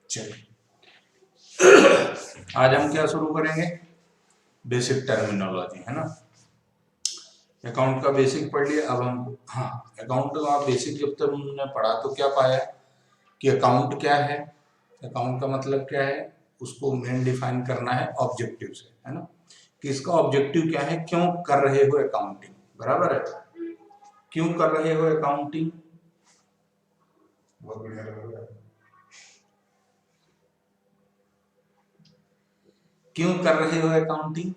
चलिए आज हम क्या शुरू करेंगे, बेसिक टर्मिनोलॉजी, है ना। अकाउंट का बेसिक पढ़ लिया। अब हम अकाउंट का बेसिक जब तक हमने पढ़ा तो क्या पाया कि अकाउंट क्या है, अकाउंट का मतलब क्या है, उसको मेन डिफाइन करना है ऑब्जेक्टिव से, है ना, कि इसका ऑब्जेक्टिव क्या है, क्यों कर रहे हो अकाउंटिंग, बराबर है, क्यों कर रहे हो अकाउंटिंग। बहुत बढ़िया लग रहा है। क्यों कर रहे हो अकाउंटिंग,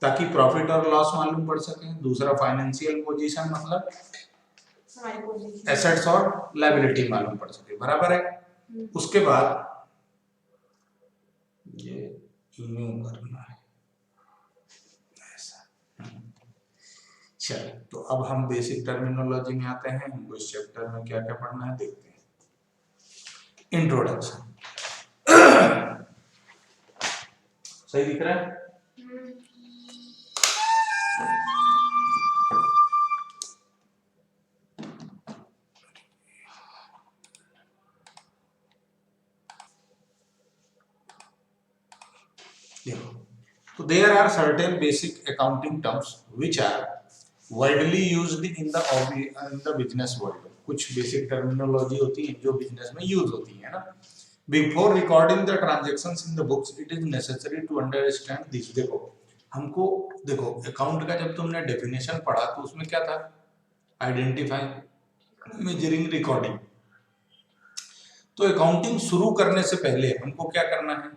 ताकि प्रॉफिट और लॉस मालूम पड़ सके। दूसरा फाइनेंशियल पोजीशन, मतलब एसेट्स और लायबिलिटी मालूम पड़ सके, बराबर है। उसके बाद ये यूं करना है ऐसा। चलो तो अब हम बेसिक टर्मिनोलॉजी में आते हैं। हमको इस चैप्टर में क्या क्या पढ़ना है देखते हैं। इंट्रोडक्शन सही दिख रहा है। देखो, तो there are certain basic accounting terms which are widely used in the business world. कुछ बेसिक टर्मिनोलॉजी होती है जो बिजनेस में यूज होती है ना। Before recording the transactions in the books it is necessary to understand this. देखो account का जब तुमने डेफिनेशन पढ़ा तो उसमें क्या था, आइडेंटिफाई, मेजरिंग, रिकॉर्डिंग। तो अकाउंटिंग शुरू करने से पहले हमको क्या करना है,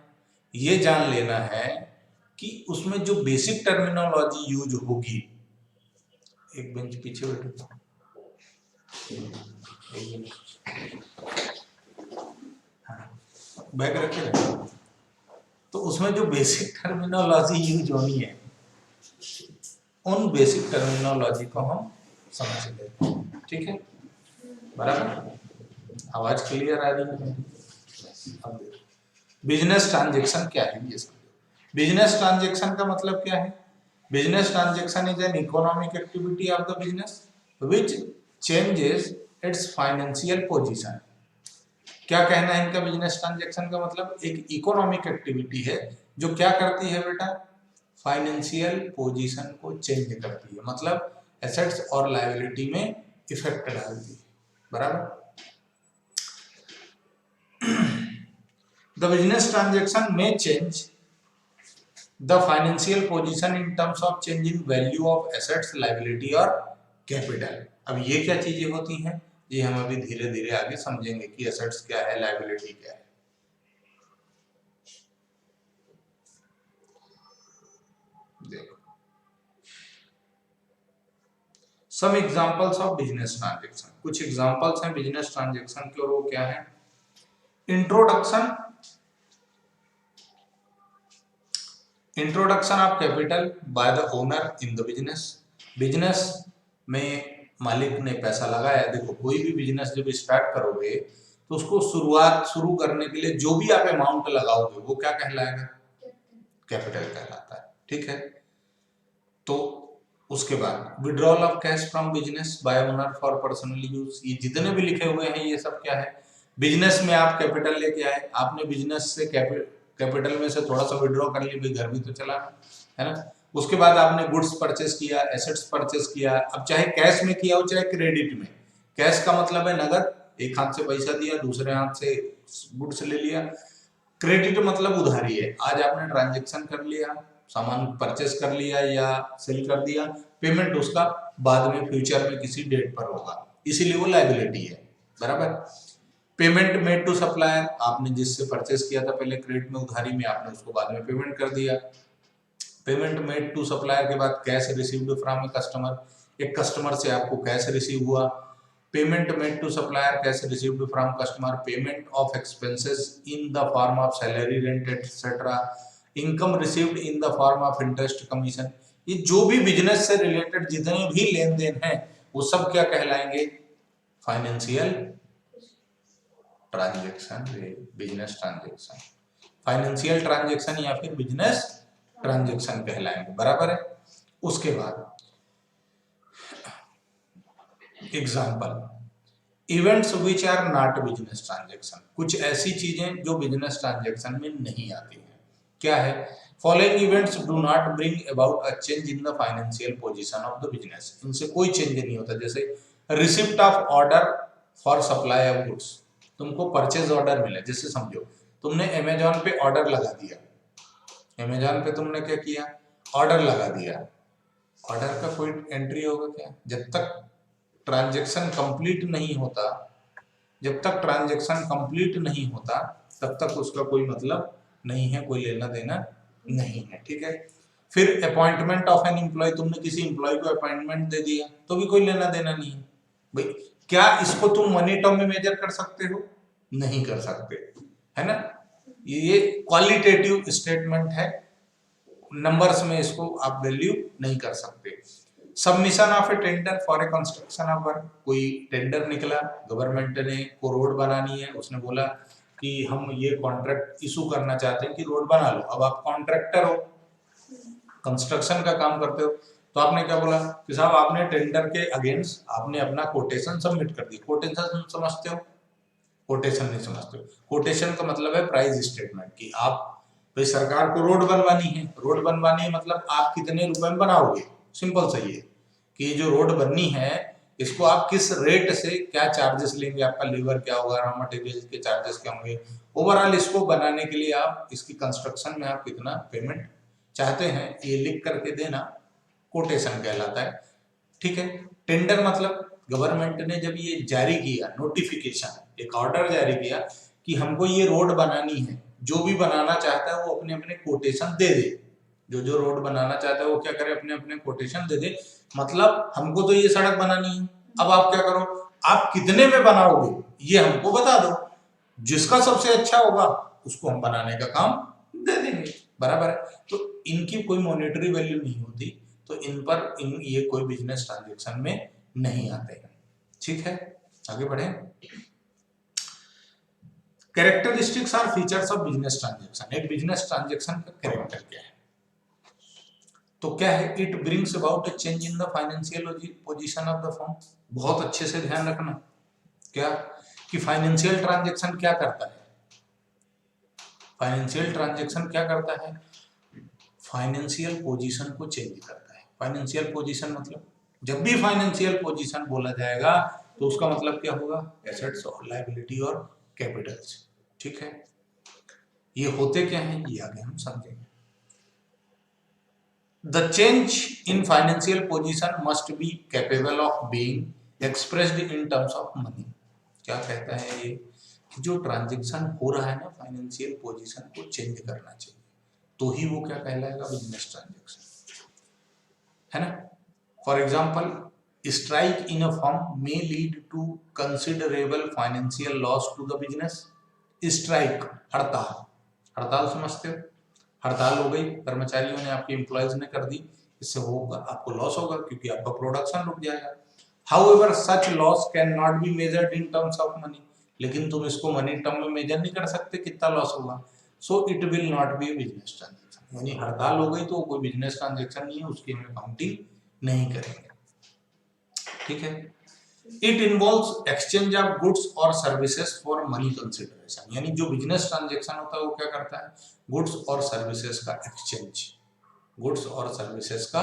ये जान लेना है कि उसमें जो बेसिक टर्मिनोलॉजी यूज होगी। एक बेंच पीछे बैठो, बैग रखे रहे। तो उसमें जो बेसिक टर्मिनोलॉजी यूज होनी है, उन बेसिक टर्मिनोलॉजी को हम समझ लेते हैं, ठीक है, बराबर। आवाज क्लियर आ रही है। अब बिजनेस ट्रांजैक्शन क्या है ये समझो। बिजनेस ट्रांजैक्शन का मतलब क्या है, business transaction is an economic activity of the business which changes it's financial position. क्या कहना है इनका, बिजनेस ट्रांजैक्शन का मतलब एक इकोनॉमिक एक्टिविटी है जो क्या करती है बेटा, फाइनेंशियल पोजीशन को चेंज करती है, मतलब एसेट्स और लायबिलिटी में इफेक्ट डालती है, बराबर। The business transaction may change the financial position in terms of change in value of assets, liability और capital। अब ये क्या चीजें होती हैं, ये हम अभी धीरे धीरे आगे समझेंगे कि एसेट्स क्या है, लायबिलिटी क्या है। देखो, some examples of business transaction, कुछ एग्जांपल्स हैं बिजनेस ट्रांजैक्शन के, और वो क्या है। Introduction, introduction of capital by the owner in the business. Business में मालिक ने पैसा लगाया। देखो, कोई भी बिजनेस जब स्टार्ट करोगे तो उसको शुरू करने के लिए जो भी आप अमाउंट लगाओगे वो क्या कहलाएगा, कैपिटल कहलाता है, ठीक है। तो उसके बाद withdrawal of cash from business by owner for personal use. ये जितने भी लिखे हुए हैं ये सब क्या है, बिजनेस में आप कैपिटल लेके आए, आपने बिजनेस से कैपिटल में से थोड़ा सा विड्रॉ कर लिया, भाई घर भी तो चलाना है ना। उसके बाद आपने गुड्स परचेस किया, एसेट्स परचेस किया। अब चाहे कैश में किया हो चाहे क्रेडिट में। कैश का मतलब है नगद, एक हाथ से पैसा दिया, दूसरे हाथ से गुड्स ले लिया। क्रेडिट मतलब उधारी है, आज आपने ट्रांजेक्शन कर लिया, सामान परचेस कर लिया या सेल कर दिया, पेमेंट उसका बाद में फ्यूचर में किसी डेट पर होगा, इसीलिए वो लायबिलिटी है, बराबर। पेमेंट मेड टू सप्लायर, आपने जिससे परचेस किया था पहले क्रेडिट में, उधारी में, आपने उसको बाद में पेमेंट कर दिया। पेमेंट मेड टू सप्लायर के बाद cash received from a customer, एक कस्टमर से आपको कैश रिसीव हुआ। Payment made to supplier, cash received from customer. Payment of expenses in the form of salary, rent etcetera. Income received in the form of interest, commission. ये जो भी business से related जितने भी लेन then है वो सब क्या कहलाएंगे, financial transaction, business transaction, financial transaction या फिर बिजनेस ट्रांजैक्शन कहलाएंगे, बराबर है। उसके बाद example, events which are not business transaction, कुछ ऐसी चीजें जो बिजनेस ट्रांजेक्शन में नहीं आती हैं। क्या है? Following events do not bring about a change in the financial position of the business, इनसे कोई चेंज नहीं होता। जैसे receipt of order for supply of goods, तुमको परचेज ऑर्डर मिला, जैसे समझो तुमने अमेजोन पे ऑर्डर लगा दिया, अमेजोन पे तुमने क्या किया, ऑर्डर लगा दिया, ऑर्डर का कोई एंट्री होगा क्या? जब तक ट्रांजैक्शन कंप्लीट नहीं होता, जब तक ट्रांजैक्शन कंप्लीट नहीं होता तब तक उसका कोई मतलब नहीं है, कोई लेना देना नहीं है। ठीक है। फिर अपॉइंटमेंट ऑफ एन एम्प्लॉय, तुमने किसी एम्प्लॉय को अपॉइंटमेंट दे दिया तो भी कोई लेना देना नहीं है। भाई क्या इसको तुम मनी टर्म में मेजर कर सकते हो? नहीं कर सकते, है ना। ये क्वालिटेटिव स्टेटमेंट है, नंबर्स में इसको आप वैल्यू नहीं कर सकते। Submission of A tender for a construction of work, कोई टेंडर निकला, गवर्नमेंट ने को रोड बनानी है, उसने बोला कि हम ये कॉन्ट्रैक्ट इशू करना चाहते हैं कि रोड बना लो। अब आप कॉन्ट्रैक्टर हो, कंस्ट्रक्शन का काम करते हो, तो आपने क्या बोला कि साहब आपने टेंडर के अगेंस्ट आपने अपना कोटेशन सबमिट कर दिया। कोटेशन समझते हो? कोटेशन नहीं समझते हो? कोटेशन का मतलब है प्राइस स्टेटमेंट, कि आप भाई सरकार को रोड बनवानी है, रोड बनवानी है मतलब आप कितने रुपए में बनाओगे। सिंपल सा ये कि जो रोड बननी है इसको आप किस रेट से क्या चार्जेस लेंगे, आपका लेबर क्या होगा, रॉ मटेरियल के चार्जेस क्या होंगे, ओवरऑल इसको बनाने के लिए आप इसकी कंस्ट्रक्शन में आप कितना पेमेंट चाहते हैं ये लिख करके देना, कोटेशन कहलाता है। ठीक है। टेंडर मतलब गवर्नमेंट ने जब ये जारी किया, नोटिफिकेशन, एक ऑर्डर जारी किया कि हमको ये रोड बनानी है, जो भी बनाना चाहता है वो अपने अपने कोटेशन दे दे। जो जो रोड बनाना चाहता है वो क्या करे, अपने अपने कोटेशन दे दे। मतलब हमको तो ये सड़क बनानी है, अब आप क्या करो, आप कितने में बनाओगे ये हमको बता दो, जिसका सबसे अच्छा होगा उसको हम बनाने का काम दे देंगे। बराबर है। तो इनकी कोई मॉनेटरी वैल्यू नहीं होती, तो इन पर ये कोई बिजनेस ट्रांजेक्शन में नहीं आते हैं। ठीक है, आगे बढ़े। Characteristics or features of business transaction, एक बिजनेस ट्रांजेक्शन का कैरेक्टर क्या है? तो क्या है, it brings about a change in the financial position of the firm. बहुत अच्छे से ध्यान रखना क्या कि फाइनेंशियल ट्रांजेक्शन क्या करता है, फाइनेंशियल ट्रांजेक्शन क्या करता है, फाइनेंशियल पोजीशन को चेंज करता है। फाइनेंशियल पोजीशन मतलब जब भी फाइनेंशियल पोजीशन बोला जाएगा तो उसका मतलब क्या होगा, एसेट्स और लायबिलिटी और कैपिटल्स। ठीक है, ये होते क्या हैं ये आगे हम समझेंगे। The change in financial position must be capable of being expressed in terms of money। क्या कहता है ये कि जो ट्रांजेक्शन हो रहा है ना, फाइनेंशियल पोजीशन को चेंज करना चाहिए, तो ही वो क्या कहलाएगा, बिजनेस ट्रांजेक्शन, है ना। For example, strike in a firm may lead to considerable financial loss to the business. Strike, हड़ताल, हड़ताल समझते हो, हड़ताल हो गई, कर्मचारियों ने, आपके एम्प्लॉयज ने कर दी, इससे होगा आपको लॉस होगा क्योंकि आपका प्रोडक्शन रुक जाएगा। However such loss can not be measured in terms of money, लेकिन तुम इसको मनी टर्म में मेजर नहीं कर सकते कितना लॉस होगा। So it will not be A business transaction, यानी हड़ताल हो गई तो कोई बिजनेस ट्रांजेक्शन नहीं है, उसकी हम काउंटिंग नहीं करेंगे। ठीक है। It involves exchange of goods और सर्विसेज फॉर मनी कंसिडरेशन, यानी जो बिजनेस ट्रांजेक्शन होता है वो क्या करता है, गुड्स और सर्विसेज का एक्सचेंज, गुड्स और सर्विसेज का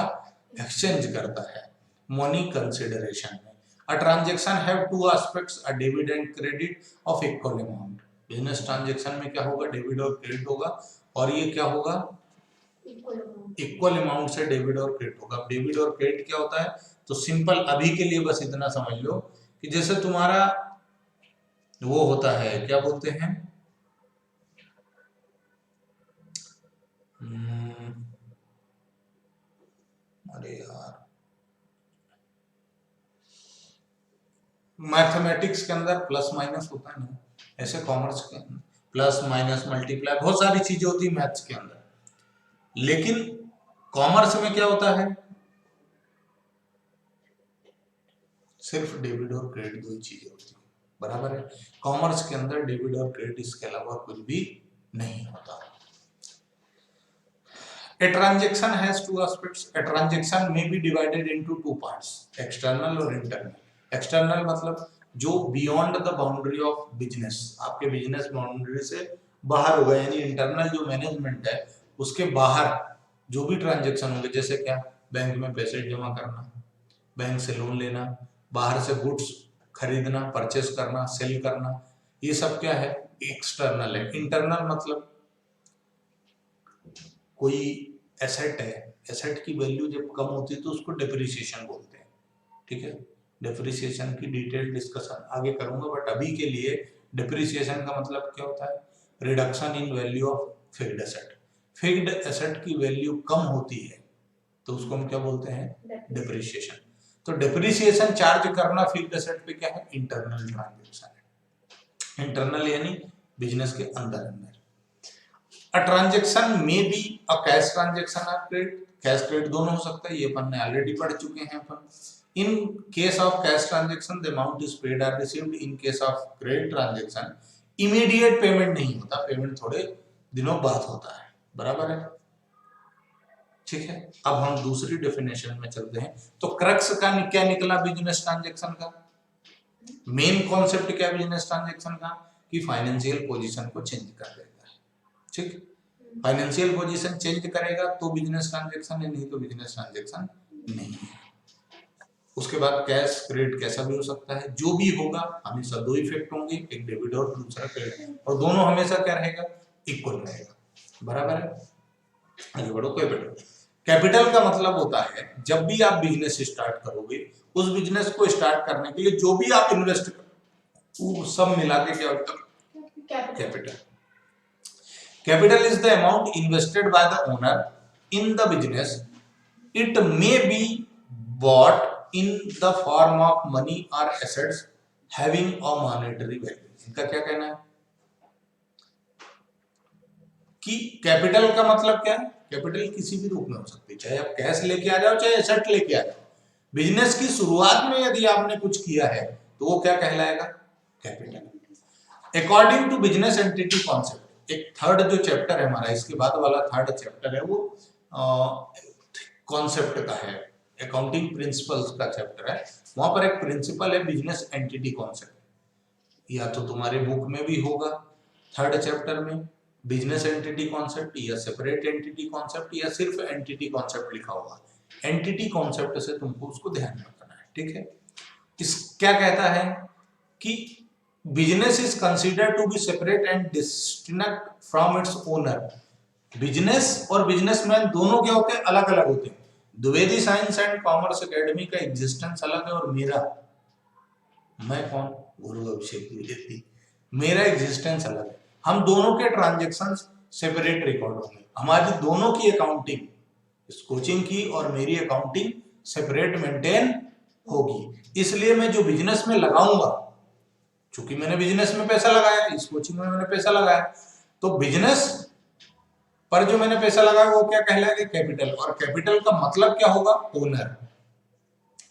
एक्सचेंज करता है मनी कंसिडरेशन में। A transaction have two aspects, a debit and credit of equal amount. Business transaction में क्या होगा, डेबिट और क्रेडिट होगा, और ये क्या होगा, इक्वल अमाउंट से डेबिट और क्रेडिट होगा। डेबिट और क्रेडिट क्या होता है, तो सिंपल अभी के लिए बस इतना समझ लो कि जैसे तुम्हारा वो होता है, क्या बोलते हैं, अरे यार, मैथमेटिक्स के अंदर प्लस माइनस होता है ना, ऐसे कॉमर्स के अंदर प्लस माइनस मल्टीप्लाई बहुत सारी चीजें होती है मैथ्स के अंदर, लेकिन कॉमर्स में क्या होता है, सिर्फ डेबिट और क्रेडिट दो ही चीजें होती है। बराबर है, कॉमर्स के अंदर डेबिट और क्रेडिट इसके अलावा कुछ भी नहीं होता। A transaction has two aspects. A transaction may be divided into two parts, external और internal। external मतलब जो beyond the boundary of business, आपके बिजनेस बाउंड्री से बाहर होगा, यानी इंटरनल जो मैनेजमेंट है उसके बाहर जो भी ट्रांजेक्शन होंगे, जैसे क्या, बैंक में पैसे जमा करना, बैंक से लोन लेना, बाहर से गुड्स खरीदना, परचेस करना, सेल करना, ये सब क्या है, एक्सटर्नल है। इंटरनल मतलब कोई एसेट है, एसेट की वैल्यू जब कम होती है तो उसको डेप्रिसिएशन बोलते हैं, ठीक है। डेप्रिसिएशन की डिटेल डिस्कशन आगे करूंगा, बट अभी के लिए डेप्रिसिएशन का मतलब क्या होता है, reduction in value of fixed asset. Fixed asset की वैल्यू कम होती है तो उसको हम क्या बोलते हैं, डेप्रिसिएशन। तो डेप्रिसिएशन चार्ज करना फिक्स्ड एसेट पे क्या है, इंटरनल ट्रांजेक्शन है। इंटरनल यानी बिजनेस के अंदर अंदर। अ ट्रांजेक्शन में बी अ कैश ट्रांजेक्शन और क्रेडिट, कैश क्रेडिट दोनों हो सकता है, ये अपन ने ऑलरेडी पढ़ चुके हैं अपन। In case of cash transaction the amount is paid और received, in case of credit transaction immediate payment नहीं होता, पेमेंट थोड़े दिनों बाद होता है, बराबर है, ठीक है। अब हम दूसरी डेफिनेशन में चलते हैं। तो क्रक्स का क्या निकला बिजनेस ट्रांजेक्शन का, मेन कॉन्सेप्ट क्या है बिजनेस ट्रांजेक्शन का, कि फाइनेंशियल पोजीशन को चेंज कर देता है, ठीक। फाइनेंशियल पोजीशन चेंज करेगा तो बिजनेस ट्रांजेक्शन है, नहीं तो बिजनेस ट्रांजेक्शन नहीं है। उसके बाद कैश क्रेडिट कैसा भी हो सकता है, जो भी होगा हमेशा दो इफेक्ट होंगे, एक डेबिट और दूसरा क्रेडिट, और दोनों हमेशा क्या रहेगा, इक्वल रहेगा, बराबर है। आगे बढ़ो। कैपिटल, कैपिटल का मतलब होता है जब भी आप बिजनेस स्टार्ट करोगे, उस बिजनेस को स्टार्ट करने के लिए जो भी आप इन्वेस्ट करो वो सब मिला के क्या होता है, capital. Capital is the amount invested bye the owner in the business, it may be bought in the form of money or assets having a monetary value। इनका क्या कहना है कि कैपिटल का मतलब क्या है, कैपिटल किसी भी रूप में हो सकती है, चाहे आप कैश लेके आ जाओ चाहे एसेट लेके आ जाओ। बिजनेस की शुरुआत में यदि आपने कुछ किया है तो वो क्या कहलाएगा, capital. According to business entity concept, एक थर्ड जो चैप्टर है हमारा, इसके बाद वाला थर्ड चैप्टर है वो कॉन्सेप्ट का है, अकाउंटिंग प्रिंसिपल्स का चैप्टर है। वहां पर एक प्रिंसिपल है बिजनेस एंटिटी कॉन्सेप्ट, या तो तुम्हारे बुक में भी होगा थर्ड चैप्टर में बिजनेस एंटिटी कॉन्सेप्ट, या सेपरेट एंटिटी कॉन्सेप्ट, या सिर्फ एंटिटी कॉन्सेप्ट लिखा होगा। एंटिटी कॉन्सेप्ट से तुमको उसको ध्यान में रखना है, ठीक है। इस क्या कहता है कि business is considered to be separate and distinct from its owner. Business और बिजनेसमैन दोनों क्या होते हैं, अलग अलग होते हैं। Dwivedi science and commerce academy का एग्जिस्टेंस अलग है, और मेरा, मैं कौन, गुरु अभिषेक द्विवेदी, मेरा एग्जिस्टेंस अलग है। हम दोनों के ट्रांजैक्शंस सेपरेट रिकॉर्ड होंगे, हमारी दोनों की अकाउंटिंग, इस कोचिंग की और मेरी अकाउंटिंग सेपरेट मेंटेन होगी। इसलिए मैं जो बिजनेस में लगाऊंगा, चूंकि मैंने बिजनेस में पैसा लगाया, इस कोचिंग में मैंने पैसा लगाया, तो बिजनेस पर जो मैंने पैसा लगाया वो क्या कहलाएगा, कैपिटल। और कैपिटल का मतलब क्या होगा, ओनर।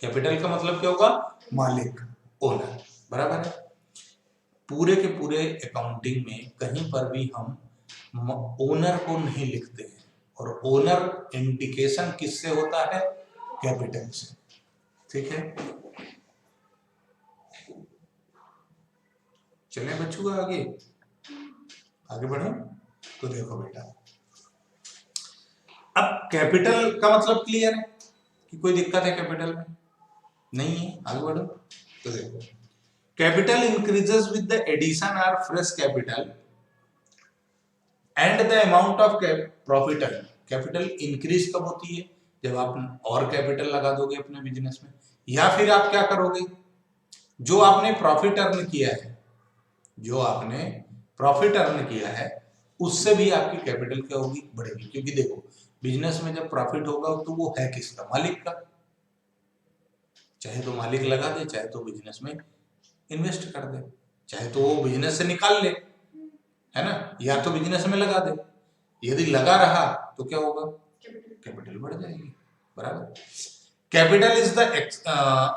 कैपिटल का मतलब क्या होगा, मालिक, ओनर, बराबर है। पूरे के पूरे अकाउंटिंग में कहीं पर भी हम ओनर को नहीं लिखते हैं, और ओनर इंडिकेशन किससे होता है, कैपिटल से, ठीक है। चलें बच्चों आगे आगे बढ़े। तो देखो बेटा, अब कैपिटल का मतलब क्लियर है कि कोई दिक्कत है कैपिटल में, नहीं है, आगे बढ़ो। तो देखो, capital increases with the addition और fresh capital and the amount of profit. Capital increase कब होती है, जब आप और कैपिटल लगा दोगे अपने बिजनेस में, या फिर आप क्या करोगे, जो आपने प्रॉफिट अर्न किया है, जो आपने प्रॉफिट अर्न किया है उससे भी आपकी कैपिटल क्या होगी, बढ़ेगी। क्योंकि देखो, बिजनेस में जब प्रॉफिट होगा तो वो है किसका, मालिक का। चाहे तो मालिक लगा दे, चाहे तो बिजनेस में इन्वेस्ट कर दे, चाहे तो वो बिजनेस से निकाल ले, है ना, या तो बिजनेस में लगा दे। यदि लगा रहा तो क्या होगा, कैपिटल बढ़ जाएगी, बराबर। Capital is the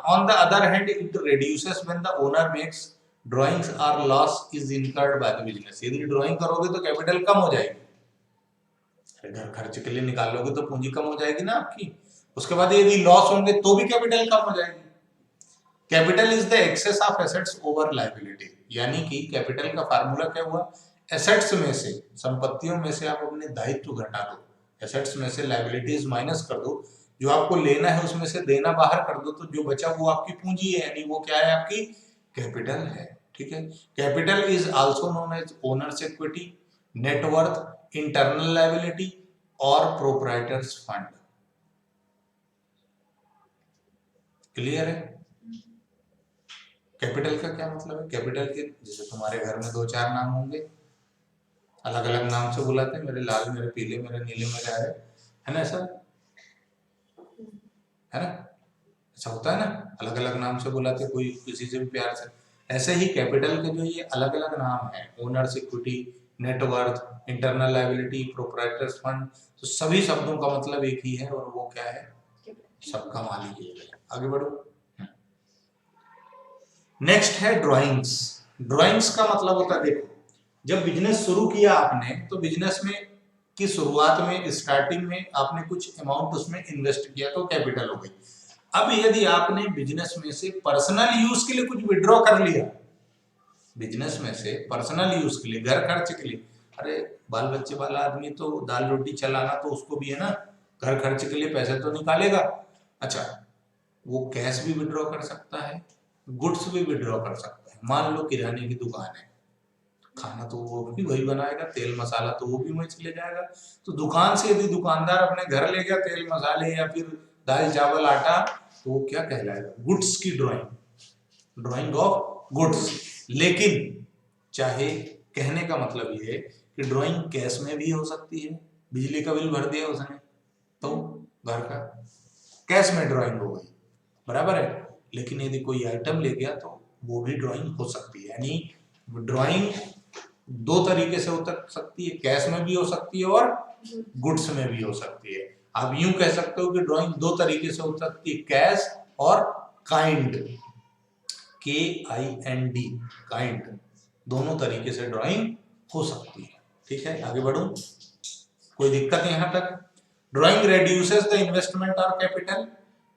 on the other hand it reduces when the owner makes drawings और loss is incurred by the business. यदि ड्राइंग करोगे तो कैपिटल कम हो जाएगी, घर खर्च के लिए निकालोगे तो पूंजी कम हो जाएगी ना आपकी। उसके बाद यदि लॉस होंगे तो भी कैपिटल कम हो जाएगी। Capital is the excess of assets over liability, यानी कि कैपिटल का फार्मूला क्या हुआ, एसेट्स में से, संपत्तियों में से आप अपने दायित्व घटा दो, एसेट्स में से लायबिलिटीज माइनस कर दो, जो आपको लेना है उसमें से देना बाहर कर दो, तो जो बचा वो आपकी पूंजी है, यानी वो क्या है, आपकी कैपिटल है। ठीक है, capital is also known as owner's equity, net worth, internal liability और प्रोप्राइटर्स फंड। क्लियर है? कैपिटल का क्या मतलब है? कैपिटल के जैसे तुम्हारे घर में 2-4 नाम होंगे, अलग अलग नाम से बुलाते हैं, मेरे लाल, मेरे पीले, मेरे नीले, मेरे हरे, है ना, ऐसा है ना, ऐसा होता है ना, अलग अलग नाम से बुलाते, कोई किसी से भी प्यार से। ऐसे ही कैपिटल के जो ये अलग अलग नाम है, owners equity, net worth, internal liability, proprietors fund, तो सभी शब्दों का मतलब एक ही है, और वो क्या है, सबका मालिक एक है। आगे बढ़ो। नेक्स्ट है ड्राइंग्स। ड्राइंग्स का मतलब होता है, देखो जब बिजनेस शुरू किया आपने, तो बिजनेस में की शुरुआत में, स्टार्टिंग में आपने कुछ अमाउंट उसमें इन्वेस्ट किया, तो कैपिटल हो गई। अब यदि आपने बिजनेस में से पर्सनल यूज के लिए कुछ विड्रॉ कर लिया, बिजनेस में से पर्सनल यूज के लिए, घर खर्च के लिए, अरे बाल बच्चे वाला आदमी तो दाल रोटी चलाना तो उसको भी है ना, घर खर्च के लिए पैसे तो निकालेगा। अच्छा, वो कैश भी विड्रॉ कर सकता है, गुड्स भी विड्रॉ कर सकता है। मान लो किराने की दुकान है, खाना तो वो भी वही बनाएगा, तेल मसाला तो वो भी वहीं से ले जाएगा, तो दुकान से यदि दुकानदार अपने घर ले गया तेल मसाले या फिर दाल चावल आटा, तो वो क्या कहलाएगा, गुड्स की ड्राइंग, ड्राइंग ऑफ गुड्स। लेकिन चाहे कहने का मतलब ये है कि ड्राइंग कैश में भी हो सकती है, बिजली का बिल भर दिया उसने तो घर का, कैश में ड्राइंग हो गई, बराबर है। लेकिन यदि कोई आइटम ले गया तो वो भी ड्राइंग हो सकती है, यानी ड्राइंग दो तरीके से हो सकती है, कैश में भी हो सकती है और गुड्स में भी हो सकती है। आप यूं कह सकते हो कि ड्राइंग दो तरीके से हो सकती है, कैश और काइंड, KIND, काइंड, दोनों तरीके से ड्राइंग हो सकती है। ठीक है, आगे बढ़ो, कोई दिक्कत यहां तक? Drawing reduces the investment or capital.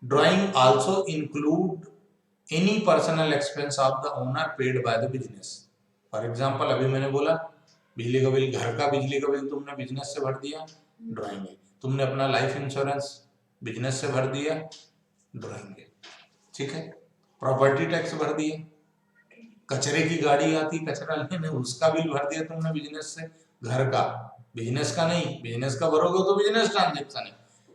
Drawing also include any personal expense of the owner paid by the business. For example अभी मैंने बोला बिजली का बिल, घर का बिजली का बिल तुमने बिजनेस से भर दिया, ड्राइंग है। तुमने अपना लाइफ इंश्योरेंस बिजनेस से भर दिया, ड्राइंग है। ठीक है, प्रॉपर्टी टैक्स भर दिया, कचरे की गाड़ी आती कचरा लेने, उसका बिल भर दिया तुमने बिजनेस से, घर का, बिजनेस का नहीं, बिजनेस का भरोगे तो बिजनेस ट्रांजेक्शन है,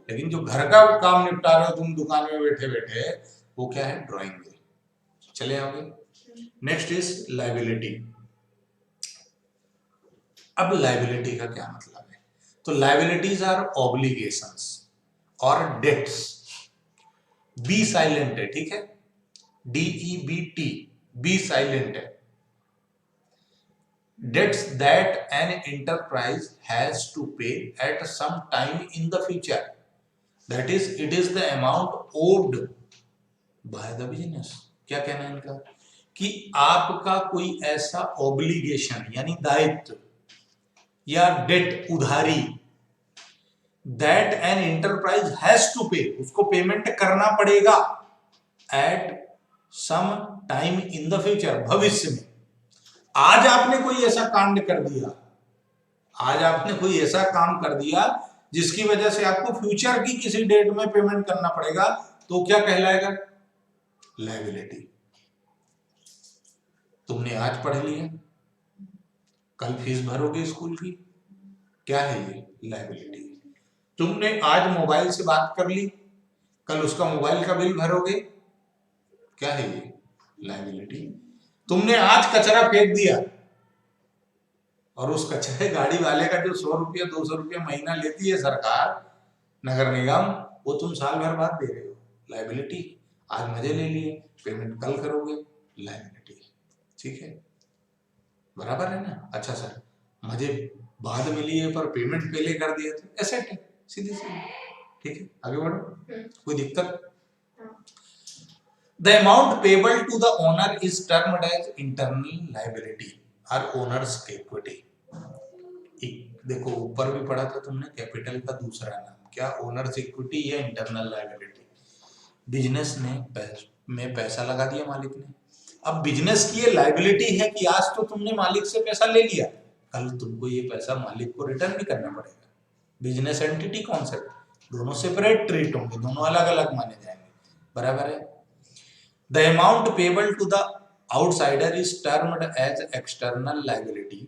लेकिन जो घर का काम निपटा रहे हो तुम दुकान में बैठे बैठे, वो क्या है, ड्राइंग है। चले आगे, नेक्स्ट इज लायबिलिटी। अब लायबिलिटी का क्या मतलब है? तो लायबिलिटीज आर ऑब्लिगेशंस और डेट्स, बी साइलेंट है, ठीक है, DEBT, बी साइलेंट है, debts that an enterprise has to pay at some time in the future, that is it is the amount owed by the business। क्या कहना है इनका, कि आपका कोई ऐसा ऑब्लिगेशन यानी दायित्व या डेट उधारी, that an enterprise has to pay, उसको पेमेंट करना पड़ेगा, at some time in the future, भविष्य में। आज आपने कोई ऐसा कांड कर दिया, आज आपने कोई ऐसा काम कर दिया जिसकी वजह से आपको फ्यूचर की किसी डेट में पेमेंट करना पड़ेगा, तो क्या कहलाएगा, लायबिलिटी। तुमने आज पढ़ लिया, कल फीस भरोगे स्कूल की, क्या है ये, लायबिलिटी। तुमने आज मोबाइल से बात कर ली, कल उसका मोबाइल का बिल भरोगे, क्या है ये, लायबिलिटी। तुमने आज कचरा फेंक दिया और उस कचरे गाड़ी वाले का जो 100 रुपया 200 रुपया महीना लेती है सरकार, नगर निगम, वो तुम साल भर बाद दे रहे हो, लायबिलिटी। आज मजे ले लिए, पेमेंट कल करोगे, लायबिलिटी। ठीक है, बराबर है ना। अच्छा सर, मजे बाद में लिए पर पेमेंट पहले कर दिया तो एसेट है, सीधी सीधी। ठीक है, आगे बढ़ो, कोई दिक्कत? The amount payable to the owner is termed as internal liability or owner's equity। देखो ऊपर भी पढ़ा था तुमने, कैपिटल का दूसरा नाम क्या, ओनर्स इक्विटी या इंटरनल लायबिलिटी। बिजनेस ने में पैसा लगा दिया मालिक ने। अब बिजनेस की ये लायबिलिटी है कि आज तो तुमने मालिक से पैसा ले लिया, कल तुमको ये पैसा मालिक को रिटर्न भी करना पड़ेगा। बिजनेस एंटिटी कॉन्सेप्ट, दोनों सेपरेट ट्रीट होंगे, दोनों अलग अलग माने जाएंगे, बराबर है। The amount payable to the outsider is termed as external liability,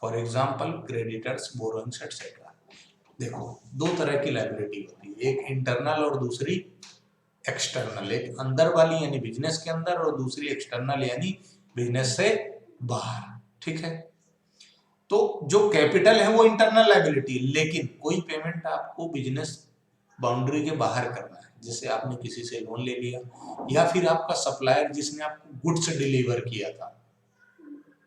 for example creditors, borrowings etcetera. देखो दो तरह की लायबिलिटी होती है, एक इंटरनल और दूसरी एक्सटर्नल। एक अंदर वाली यानी बिजनेस के अंदर, और दूसरी एक्सटर्नल यानी बिजनेस से बाहर, ठीक है। तो जो कैपिटल है वो इंटरनल लायबिलिटी, लेकिन कोई पेमेंट आपको बिजनेस बाउंड्री के बाहर करना है, जैसे आपने किसी से लोन ले लिया, या फिर आपका सप्लायर जिसने आपको गुड्स डिलीवर किया था,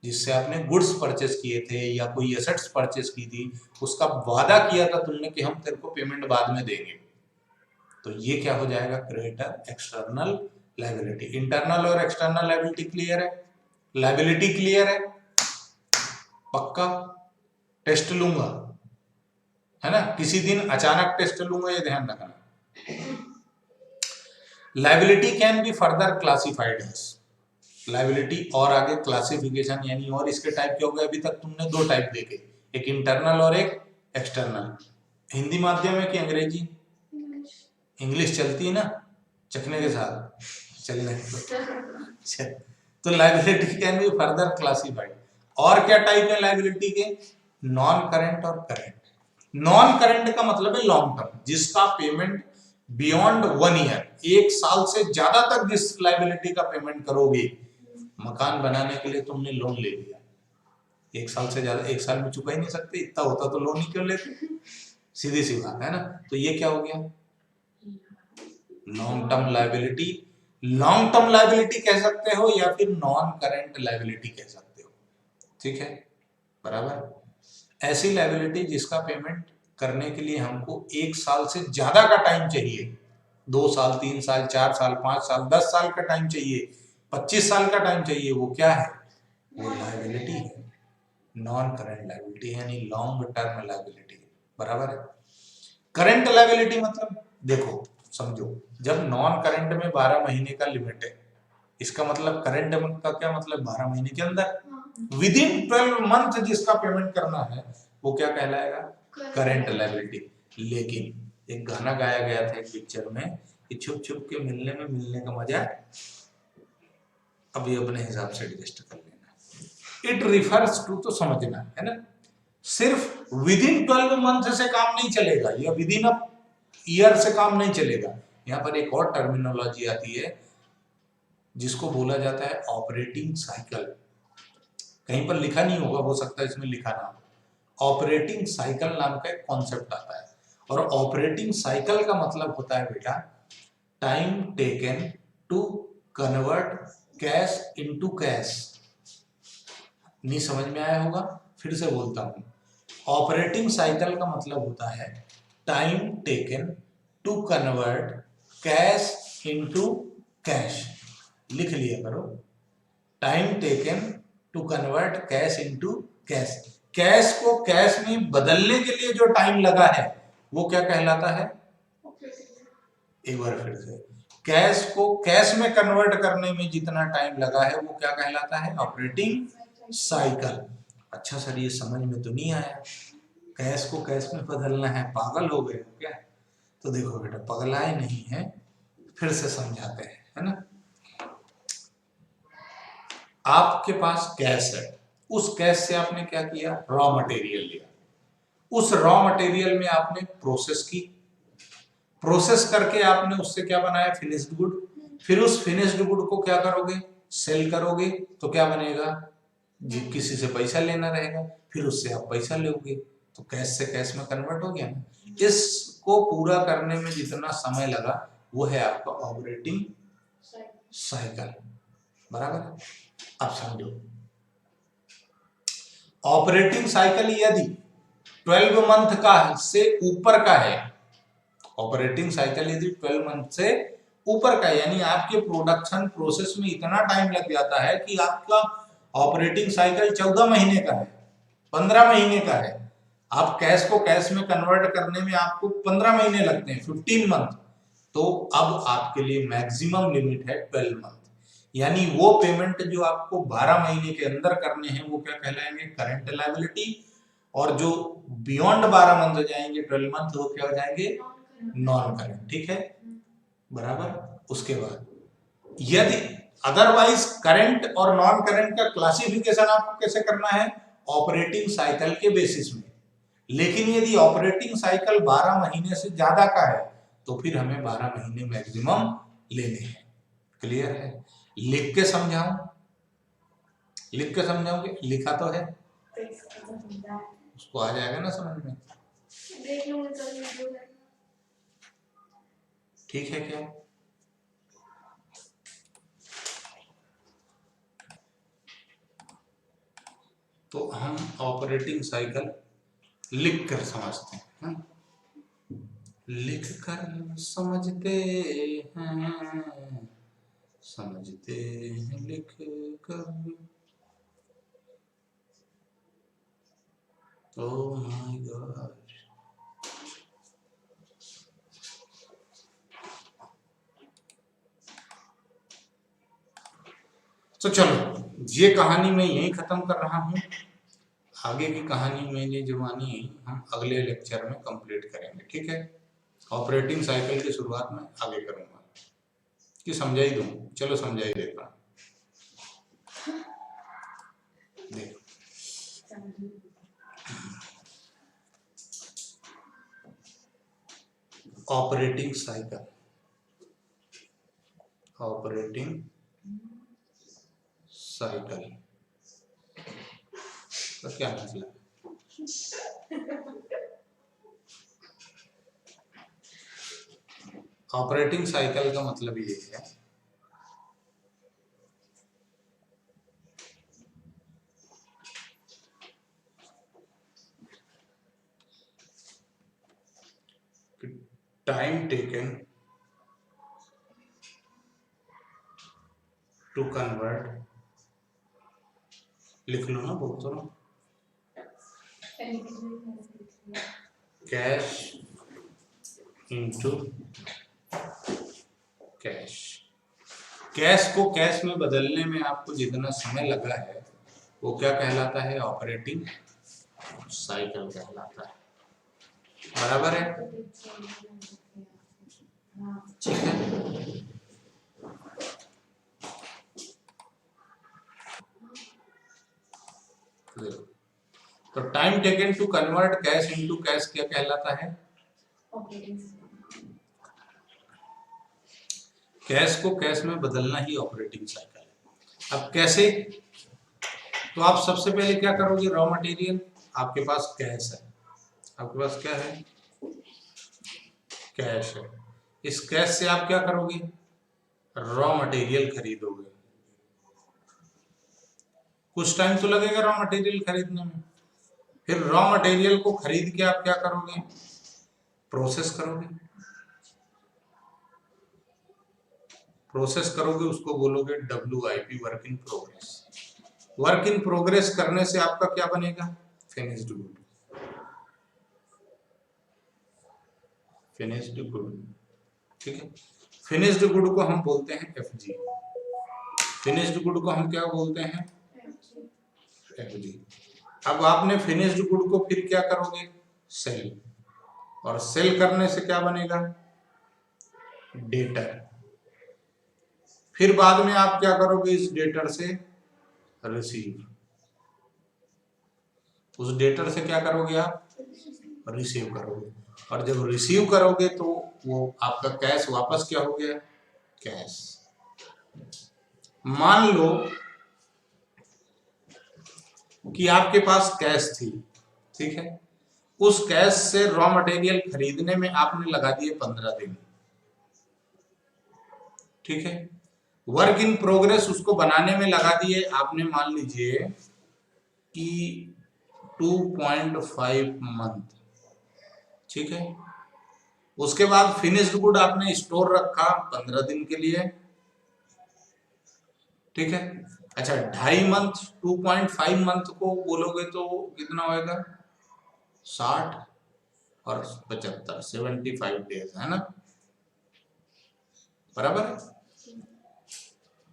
जिससे आपने गुड्स परचेस किए थे या कोई एसेट्स परचेस की थी, उसका वादा किया था तुमने कि हम तेरे को पेमेंट बाद में देंगे, तो ये क्या हो जाएगा, क्रेडिटर एक्सटर्नल लायबिलिटी। इंटरनल और एक्सटर्नल लायबिलिटी क्लियर है, लायबिलिटी क्लियर है, पक्का टेस्ट लूंगा, है ना, किसी दिन अचानक टेस्ट लूंगा, ये ध्यान रखना। Liability can be further classified as, liability और आगे क्लासिफिकेशन यानी और इसके टाइप के हो गए। अभी तक तुमने दो टाइप देखे, एक इंटरनल और एक एक्सटर्नल। हिंदी माध्यम है कि अंग्रेजी? इंग्लिश चलती है ना चखने के साथ, चलने तो liability can be further classified. और क्या टाइप है लायबिलिटी के? नॉन करंट और करंट। नॉन करंट का मतलब है लॉन्ग टर्म, जिसका पेमेंट बियॉन्ड 1 ईयर, 1 साल से ज्यादा तक जिस लायबिलिटी का पेमेंट करोगे। मकान बनाने के लिए तुमने लोन ले लिया, 1 साल से ज्यादा, 1 साल में चुका ही नहीं सकते, इतना होता तो लोन ही क्यों लेते, सीधी सी बात है ना। तो ये क्या हो गया, long term liability. Long term liability कह सकते हो या फिर नॉन करंट लायबिलिटी कह सकते हो, ठीक है, बराबर। ऐसी लायबिलिटी जिसका पेमेंट करने के लिए हमको 1 साल से ज्यादा का टाइम चाहिए, 2 साल, 3 साल, 4 साल, 5 साल, 10 साल का टाइम चाहिए, 25 साल का टाइम चाहिए, वो क्या है, वो लायबिलिटी है, नॉन करंट लायबिलिटी यानी लॉन्ग टर्म लायबिलिटी, बराबर है। करंट लायबिलिटी मतलब देखो समझो, जब नॉन करंट में 12 महीने का लिमिट है, इसका मतलब करंट का क्या मतलब, 12 महीने के अंदर विद इन 12 मंथ जिसका पेमेंट करना है वो क्या कहलाएगा, करंट लायबिलिटी। लेकिन एक गाना गाया गया था एक पिक्चर में कि छुप छुप के मिलने का मजा अभी अपने हिसाब से एडजस्ट कर लेना। इट रिफर्स टू, तो समझना है ना, सिर्फ विद इन 12 मंथ से काम नहीं चलेगा, या विद इन अ ईयर से काम नहीं चलेगा। यहाँ पर एक और टर्मिनोलॉजी आती है जिसको बोला जाता है ऑपरेटिंग साइकिल। कहीं पर लिखा नहीं होगा, हो सकता है इसमें लिखा ना हो। ऑपरेटिंग साइकिल नाम का एक कॉन्सेप्ट आता है, और ऑपरेटिंग साइकिल का मतलब होता है बेटा time taken to convert cash into cash. नहीं समझ में आया होगा, फिर से बोलता हूं। ऑपरेटिंग साइकिल का मतलब होता है time taken to convert cash into cash. लिख लिया करो, time taken to convert cash into cash. Cash को कैश में बदलने के लिए जो टाइम लगा है वो क्या कहलाता है, एक बार फिर से, कैश को कैश में कन्वर्ट करने में जितना टाइम लगा है वो क्या कहलाता है, ऑपरेटिंग साइकिल। अच्छा सर ये समझ में तो नहीं आया, कैश को कैश में बदलना है, पागल हो गए क्या? तो देखो बेटा पगलाए नहीं है, फिर से समझाते हैं, है ना। आपके पास कैश है, उस कैश से आपने क्या किया, रॉ मटेरियल लिया, उस रॉ मटेरियल में आपने प्रोसेस की, प्रोसेस करके आपने उससे क्या बनाया, फिनिश्ड गुड। फिर उस फिनिश्ड गुड को क्या करोगे, सेल करोगे, तो क्या बनेगा, किसी से पैसा लेना रहेगा, फिर उससे आप पैसा लोगे, तो कैश से कैश में कन्वर्ट हो गया ना। इसको पूरा करने में जितना समय लगा वो है आपका ऑपरेटिंग साइकिल, बराबर। अब समझो, ऑपरेटिंग साइकिल यदि 12 मंथ का से ऊपर का है, ऑपरेटिंग साइकिल यदि 12 मंथ से ऊपर का है, यानी आपके प्रोडक्शन प्रोसेस में इतना टाइम लग जाता है कि आपका ऑपरेटिंग साइकिल 14 महीने का है, 15 महीने का है, आप कैश को कैश में कन्वर्ट करने में आपको 15 महीने लगते हैं, 15 मंथ, तो अब आपके लिए मैक्सिमम लिमिट है 12 मंथ, यानी वो पेमेंट जो आपको 12 महीने के अंदर करने हैं वो क्या कहलाएंगे, करंट लायबिलिटी, और जो बियॉन्ड 12 मंथ जाएंगे 12 मंथ वो क्या हो जाएंगे, नॉन करंट। ठीक है, बराबर। उसके बाद यदि अदरवाइज करंट और नॉन करंट का क्लासिफिकेशन आपको कैसे करना है, ऑपरेटिंग साइकिल के बेसिस में। लेकिन यदि ऑपरेटिंग साइकिल 12 महीने से ज्यादा का है तो फिर हमें 12 महीने मैक्सिमम लेने हैं। क्लियर है? लिख के समझाऊं, लिख के समझाओगे, लिखा तो है, उसको आ जाएगा ना समझ में, ठीक है क्या? तो हम ऑपरेटिंग साइकिल लिख कर समझते हैं, लिख कर समझते हैं, समझते हैं लिख कर। Oh my God. तो चलो ये कहानी मैं यहीं खत्म कर रहा हूं, आगे की कहानी मेरी जवानी हम अगले लेक्चर में कंप्लीट करेंगे। ठीक है, ऑपरेटिंग साइकिल की शुरुआत में आगे करूंगा, कि समझाई दूं, चलो समझाई देता हूं। देखो ऑपरेटिंग साइकिल, ऑपरेटिंग साइकिल का क्या मतलब है? ऑपरेटिंग साइकिल का मतलब ये है कि टाइम टेकन टू कन्वर्ट, लिख लो ना, बोल तो कैश इनटू कैश। कैश को कैश में बदलने में आपको जितना समय लगा है वो क्या कहलाता है, ऑपरेटिंग साइकिल कहलाता है। बराबर है? ठीक है, तो time taken to convert cash into cash क्या कहलाता है, कैश को कैश में बदलना ही ऑपरेटिंग साइकिल है। अब कैसे, तो आप सबसे पहले क्या करोगे, रॉ मटेरियल, आपके पास कैश है, आपके पास क्या है, कैश है। इस कैश से आप क्या करोगे, रॉ मटेरियल खरीदोगे। कुछ टाइम तो लगेगा रॉ मटेरियल खरीदने में, फिर रॉ मटेरियल को खरीद के आप क्या करोगे, प्रोसेस करोगे। प्रोसेस करोगे उसको बोलोगे WIP, work in progress. Work in progress करने से आपका क्या बनेगा, फिनिश्ड गुड, फिनिश्ड गुड। ठीक है, फिनिश्ड गुड को हम बोलते हैं FG, फिनिश्ड गुड को हम क्या बोलते हैं, FG। अब आपने फिनिश्ड गुड को फिर क्या करोगे, सेल, और सेल करने से क्या बनेगा, डेटर। फिर बाद में आप क्या करोगे, इस डेटर से रिसीव, उस डेटर से क्या करोगे, आप रिसीव करोगे, और जब रिसीव करोगे तो वो आपका कैश वापस क्या हो गया, कैश। मान लो कि आपके पास कैश थी, ठीक है, उस कैश से रॉ मटेरियल खरीदने में आपने लगा दिए 15 दिन, ठीक है। वर्क इन प्रोग्रेस उसको बनाने में लगा दिए आपने, मान लीजिए कि 2.5 मंथ, ठीक है। उसके बाद फिनिश्ड गुड आपने स्टोर रखा 15 दिन के लिए, ठीक है। अच्छा, 2.5 मंथ, 2.5 मंथ को बोलोगे तो कितना होएगा, 60 और 75, 75 डेज, है ना। बराबर है।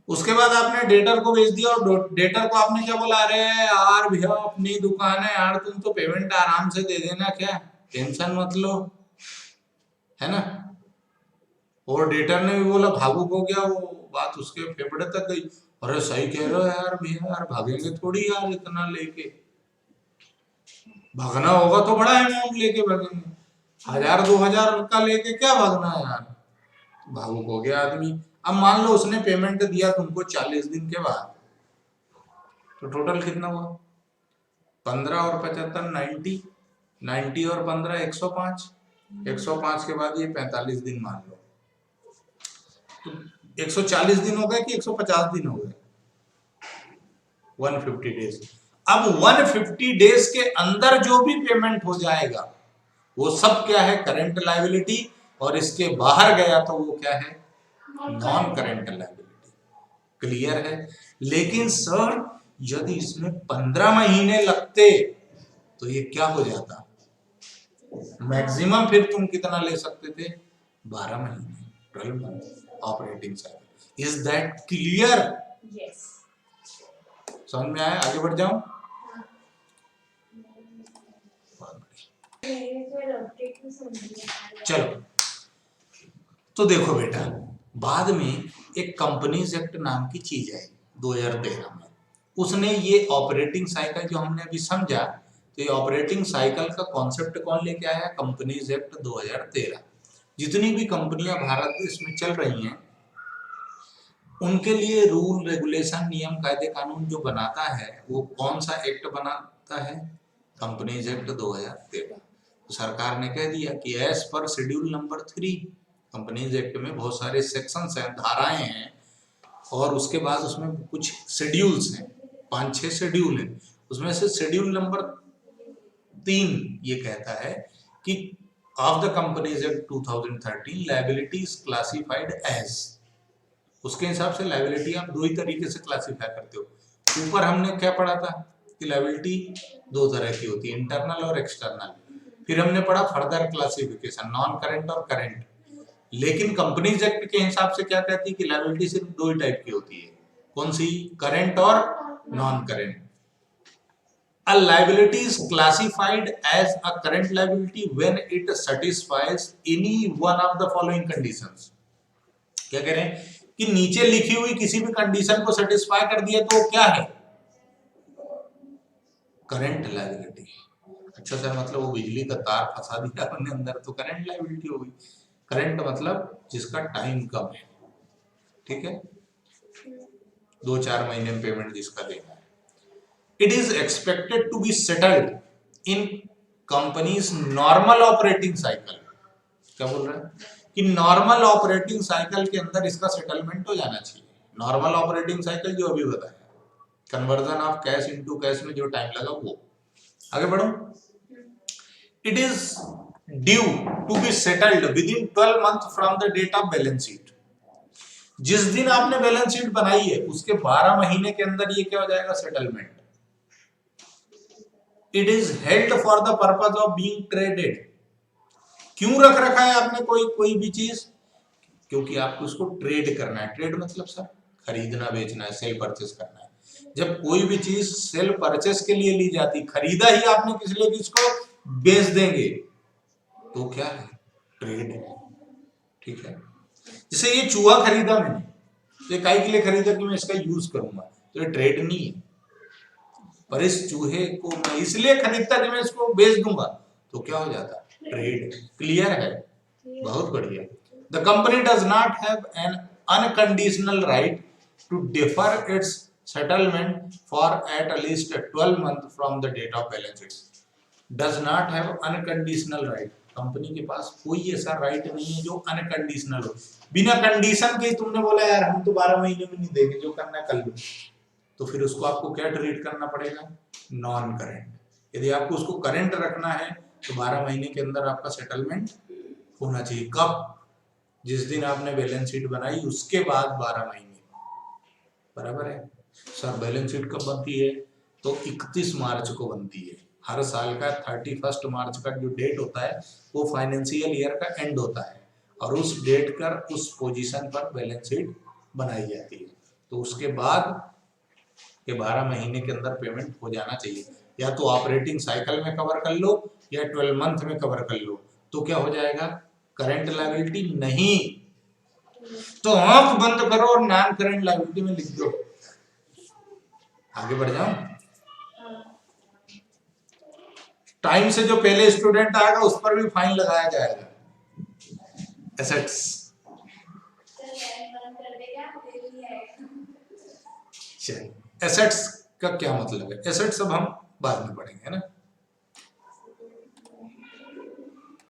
उसके बाद आपने डेटर को भेज दिया और डेटर को आपने क्या बोला, अरे यार भैया अपनी दुकान है यार, तुम तो पेमेंट आराम से दे देना, क्या टेंशन मत लो, है ना। और डेटर ने भी बोला, भावुक हो गया, वो बात उसके फेफड़े तक गई। अरे सही कह रहे हो यार भैया, यार भागेंगे थोड़ी यार, इतना लेके भागना होगा तो बड़ा अमाउंट लेके भागेंगे, 1000-2000 का लेके क्या भागना है यार। भावुक हो गया आदमी। अब मान लो उसने पेमेंट दिया तुमको 40 दिन के बाद, तो टोटल कितना हुआ, 15 और 75 90, 90 और 15 105, 105 के बाद ये 45 दिन मान लो, तो 140 दिन हो गए कि 150 दिन हो गए, 150 डेज। अब 150 डेज के अंदर जो भी पेमेंट हो जाएगा वो सब क्या है, करंट लायबिलिटी, और इसके बाहर गया तो वो क्या है, नॉन करंट लायबिलिटी। क्लियर है। लेकिन सर यदि इसमें 15 महीने लगते तो ये क्या हो जाता, मैक्सिमम फिर तुम कितना ले सकते थे, 12 महीने, 12 month operating cycle. Is that clear? Yes. समझ में आया? आगे बढ़ जाऊं? चलो, तो देखो बेटा, बाद में एक कंपनीज एक्ट नाम की चीज आई 2013 में। उसने ये ऑपरेटिंग साइकिल जो हमने अभी समझा, तो ये ऑपरेटिंग साइकिल का कॉन्सेप्ट कौन लेके आया, कंपनीज एक्ट 2013। जितनी भी कंपनियां भारत देश में चल रही हैं उनके लिए रूल रेगुलेशन नियम कायदे कानून जो बनाता है वो कौन सा एक्ट बनाता है, कंपनीज एक्ट 2013। तो सरकार ने कह दिया कि as per schedule number 3, companies act में बहुत सारे सेक्शंस हैं, धाराएं हैं, और उसके बाद उसमें कुछ शेड्यूल्स हैं, 5-6 शेड्यूल हैं। उसमें से शेड्यूल नंबर 3 ये कहता है कि of the companies act 2013 liability is classified as, उसके हिसाब से लायबिलिटी आप दो ही तरीके से क्लासिफाई करते हो। ऊपर हमने क्या पढ़ा था कि लायबिलिटी दो तरह की होती है, इंटरनल और एक्सटर्नल। फिर हमने पढ़ा फर्दर क्लासिफिकेशन, नॉन करंट और करंट। लेकिन कंपनीज एक्ट के हिसाब से क्या कहती है कि लायबिलिटी सिर्फ दो ही टाइप की होती है, कौन सी, करंट और non current. A liability is classified as a current liability when it satisfies any one of the following conditions। क्या कह रहे हैं कि नीचे लिखी हुई किसी भी कंडीशन को सेटिस्फाई कर दिया तो क्या है, करंट लायबिलिटी। अच्छा सर, मतलब वो बिजली का तार फंसा दिया हमने अंदर तो करंट लायबिलिटी हो गई। करंट मतलब जिसका टाइम कम है, ठीक है, 2-4 महीने में पेमेंट जिसका देना है। It is expected to be settled in company's normal operating cycle. क्या बोल रहे हैं कि नॉर्मल ऑपरेटिंग साइकिल के अंदर इसका सेटलमेंट हो जाना चाहिए। नॉर्मल ऑपरेटिंग साइकिल जो अभी बताया, conversion of cash into cash में जो टाइम लगा वो। आगे बढ़ो। It is due to be settled with in 12 month from the date of balance sheet. जिस दिन आपने बैलेंस शीट बनाई है उसके 12 महीने के अंदर ये क्या हो जाएगा, settlement. It is held for the purpose of being traded. क्यों रख रखा है आपने कोई भी चीज, क्योंकि आपको उसको ट्रेड करना है। ट्रेड मतलब सर खरीदना बेचना है, सेल परचेस करना है। जब कोई भी चीज सेल परचेस के लिए ली जाती, खरीदा ही आपने किस लिए, किसको बेच देंगे, तो क्या है, ट्रेड है, ठीक है। जैसे ये चूहा खरीदा मैंने, तो काहे के लिए खरीदा कि मैं इसका यूज करूंगा, तो ये ट्रेड नहीं है। पर इस चूहे को मैं इसलिए खरीदता कि मैं इसको बेच दूंगा, तो क्या हो जाता, ट्रेड। क्लियर है, बहुत बढ़िया। The company does not have an unconditional right to defer its settlement for at least 12 month from the date of balance sheet. Does not have unconditional right, company के पास कोई ऐसा राइट नहीं है जो अनकंडीशनल हो, बिना कंडीशन के। तुमने बोला यार हम तो 12 महीने में नहीं देंगे, जो करना है कर लो, तो फिर उसको आपको क्या ट्रीट करना पड़ेगा, नॉन करंट। यदि आपको उसको करंट रखना है तो 12 महीने के अंदर आपका सेटलमेंट होना चाहिए। कब, जिस दिन आपने बैलेंस शीट बनाई उसके बाद 12 महीने, बराबर है। सर बैलेंस शीट कब बनती है, तो 31 मार्च को बनती है। हर साल का 31 मार्च का जो डेट होता है वो फाइनेंशियल ईयर का एंड होता है, और उस डेट कर उस पोजीशन पर बैलेंस शीट बनाई जाती है। तो उसके बाद के 12 महीने के अंदर पेमेंट हो जाना चाहिए, या तो ऑपरेटिंग साइकिल में कवर कर लो या 12 मंथ में कवर कर लो। तो क्या हो जाएगा, करंट लायबिलिटी नहीं, तो आंख बंद करो और नॉन करंट लायबिलिटी में लिख दो। आगे बढ़ जाओ। टाइम से जो पहले स्टूडेंट आएगा उस पर भी फाइन लगाया जाएगा। एसेट्स, एसेट्स का क्या मतलब है, एसेट्स अब हम बाद में पढ़ेंगे, है ना।